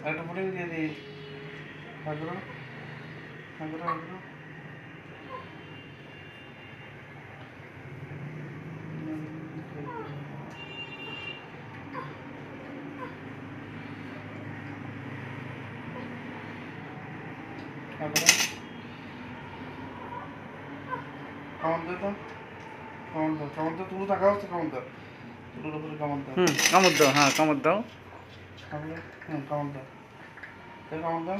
একটা পুডিং দিয়ে দিই। হাগরো হাগরো হাগরো। কামড় দে তো, কামড় দাও, কামড় দাও, তুলো থাকা হচ্ছে কামড় দাও, তুলোর উপরে কামড় দাও। কামড় দাও, হ্যাঁ কামড় দাও। কামড় দাও, কামড় দাও,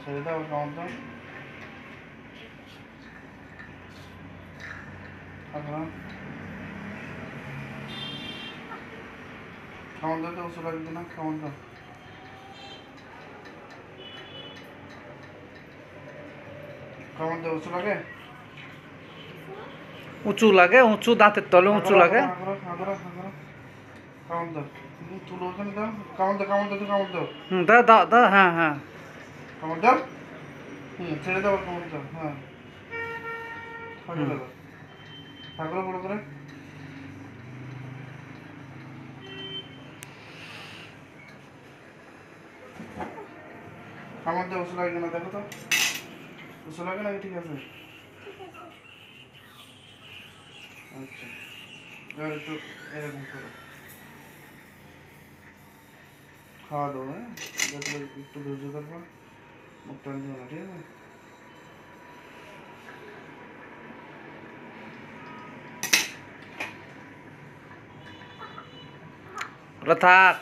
ছেড়ে দাও, কামড় দাও। কামড় দাও তো উঁচু লাগবে না, কামড় দাও। কামড় দাও, উঁচু লাগে? উঁচু লাগে, উঁচু দাঁতের তলে উঁচু লাগে। কামড় দাও, তুলো ওখানে দাও, কামড় দাও, কামড় দাও, কামড় দাও। দাও দাও দাও, হ্যাঁ হ্যাঁ। কামড় দাও, ছেড়ে দাও, কামড় দাও, হ্যাঁ। ঠাকুর বড় করে কামড় দাও, উঁচু লাগে না, দেখো তো উঁচু লাগে না, ঠিক আছে। আচ্ছা, এবার একটু এরকম করো, খাওয়া দাও, হ্যাঁ, একটু ধৈর্য ধরবো, মুখ টান দিও না, ঠিক আছে। ওটা থাক।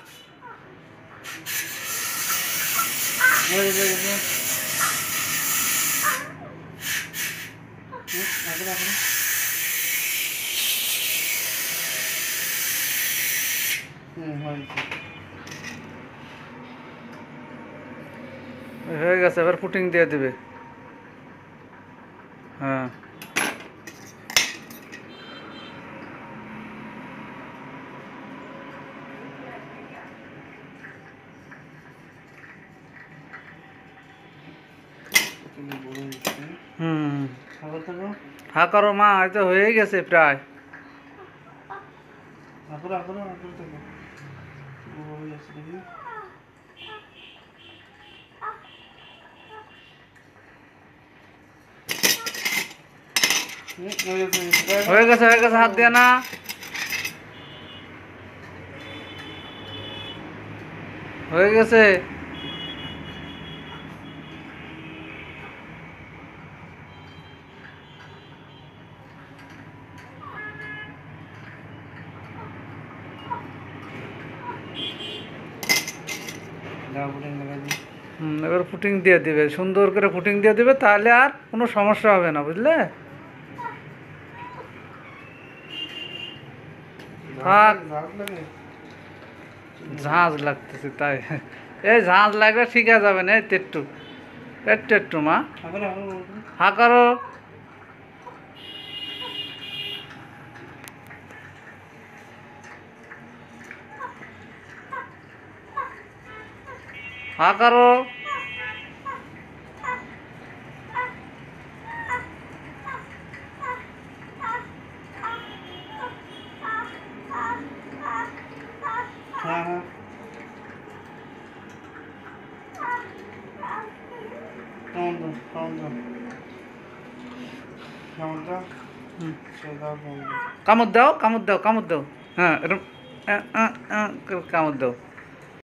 হয়ে গেছে, এবার পুটিং দিয়ে দিবে। হ্যাঁ হা করো মা, হয়তো হয়ে গেছে প্রায়। হয়ে গেছে হয়ে গেছে, হাত দিয়ে না। হয়ে গেছে। এবার ফুটিং দিয়ে দিবে, সুন্দর করে ফুটিং দিয়ে দিবে, তাহলে আর কোনো সমস্যা হবে না, বুঝলে। থাক, ঝাঁঝ লাগতেছে তাই। এই ঝাঁঝ লাগলে ঠিক আছে যাবে না, একটু একটু একটু মা হা করো। হা করো। কামড় দাও, কামড় দাও, কামড় দাও, হ্যাঁ এরকম কামড় দাও।